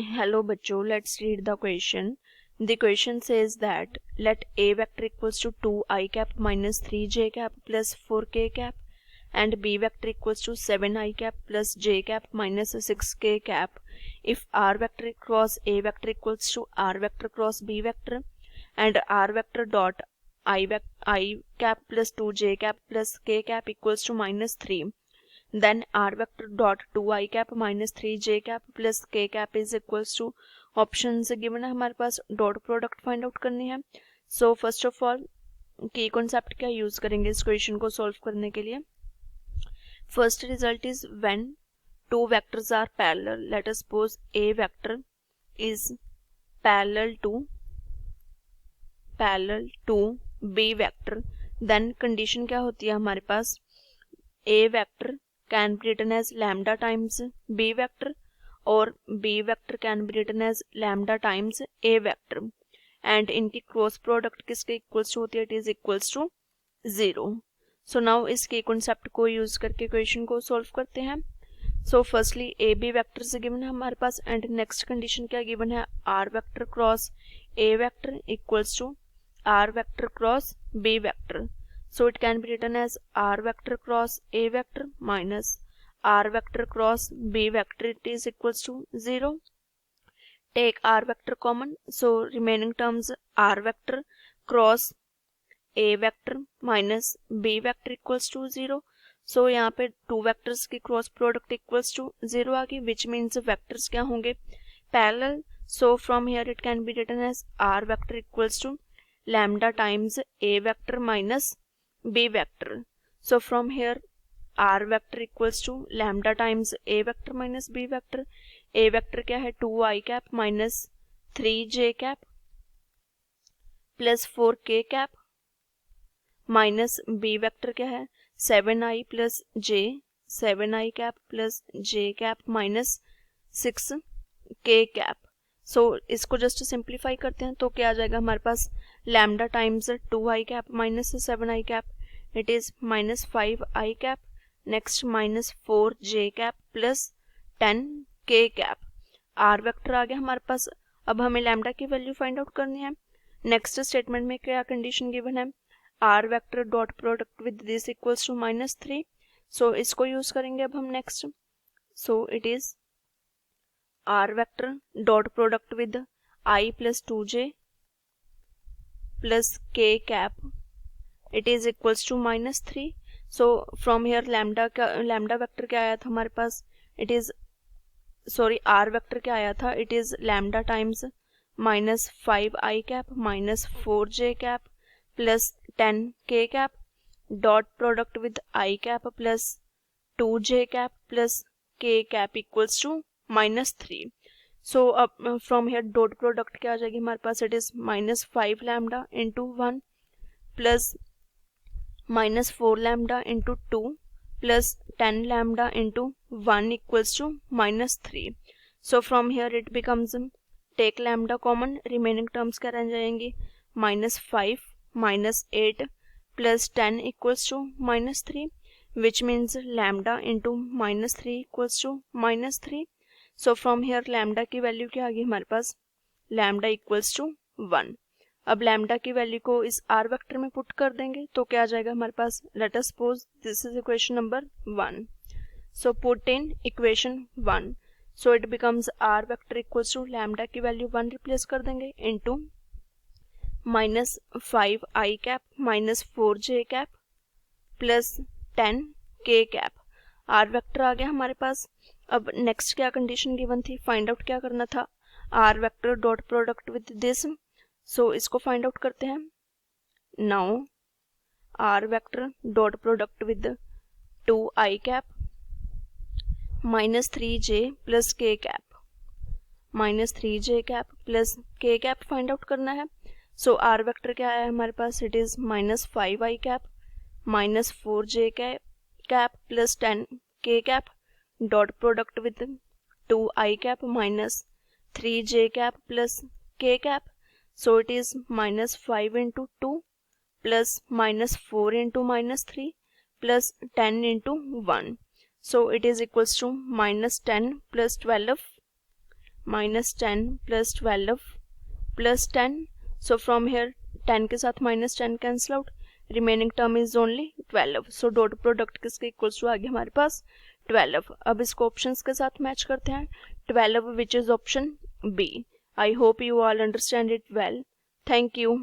Hello बच्चों, let's read the question. The question says that let a vector equals to 2 I cap minus 3 j cap plus 4 k cap and b vector equals to 7 I cap plus j cap minus 6 k cap if r vector cross a vector equals to r vector cross b vector and r vector dot I cap plus 2 j cap plus k cap equals to minus 3. Then r vector dot 2 I cap minus 3 j cap plus k cap is equals to option से given है हमारे पास dot product find out करनी है. So first of all की concept क्या use करेंगे इस क्वेश्चन को सॉल्व करने के लिए. First result is when two vectors are parallel. Let us suppose a vector is parallel to b vector. Then condition क्या होती है हमारे पास, a vector can be written as lambda times b vector or b vector can be written as lambda times a vector and इनकी cross product किसके equals होती है, it is equals to 0. So now इसके concept को use करके question को solve करते हैं. So firstly a b vector से गिवन है हमारे पास एंड नेक्स्ट कंडीशन क्या गिवन है, r vector cross a vector equals to r vector cross b vector. So it can be written as r vector cross a vector minus r vector cross b vector, it is equals to 0. Take r vector common, so remaining terms r vector cross a vector minus b vector equals to 0. So यहाँ पे two vectors की cross product equals to 0 आ गई, which means vectors क्या होंगे, parallel. So from here it can be written as r vector equals to lambda times a vector minus b vector. So from here r vector equals to lambda times a vector minus b vector. a vector क्या है 2I cap minus 3j cap plus 4k cap minus b vector क्या है 7I plus j 7I cap plus j cap minus 6k cap. सो इसको just simplify करते हैं तो क्या आ जाएगा हमारे पास, lambda times 2I cap minus 7I cap, it is minus 5I cap, next minus 4j cap plus 10k cap. R vector आ गया हमारे पास. अब हमें लैम्डा की वैल्यू फाइंड आउट करनी है. नेक्स्ट स्टेटमेंट में क्या कंडीशन गिवन है, r vector dot product with this equals to minus 3. So इसको यूज करेंगे अब हम next. So it is r vector dot product with I plus 2j plus k cap, it is equals to minus 3. so from here lambda vector क्या आया था हमारे पास, it is r vector क्या आया था, it is lambda times minus 5I cap minus 4j cap plus 10k cap dot product with I cap plus 2j cap plus k cap equals to minus 3. So अब from here dot product क्या आ जाएगी हमारे पास, it is minus 5 lambda into 1 plus minus 4 lambda into 2 plus 10 lambda into 1 equals to minus 3. So from here it becomes, take lambda common, remaining terms क्या रह जाएंगी, minus 5 minus 8 plus 10 equals to minus 3, which means lambda into minus 3 equals to minus 3. So from hair lambda की value क्या आ गई हमारे पास, lambda equals to 1. अब lambda की वैल्यू को इस आर वेक्टर में पुट कर देंगे तो क्या आ जाएगा हमारे पास, let us suppose this is equation number 1. So put in equation 1, so it becomes R vector equals to lambda की वैल्यू 1 रिप्लेस कर देंगे into minus 5I cap minus 4j cap plus 10k cap. R vector आ गया हमारे पास. अब next क्या condition given थी, फाइंड आउट क्या करना था, R vector dot product with this. So इसको फाइंड आउट करते हैं. Now R vector dot product with 2I cap minus 3j plus k cap minus 3j cap plus k cap find out करना है. So R vector क्या है हमारे पास, it is minus 5I cap minus 4j cap plus 10k cap dot product with 2I cap minus 3j cap plus k cap. So it is minus 5 into 2 plus minus 4 into minus 3 plus 10 into 1. So it is equals to minus 10 plus 12 -10 plus 12 plus 10. So from hair 10 के साथ -10 cancel out, remaining term is only 12. So dot product किसके equals to आ गया हमारे पास 12. अब इसको options के साथ match करते हैं. 12 which is option b. I hope you all understand it well. Thank you.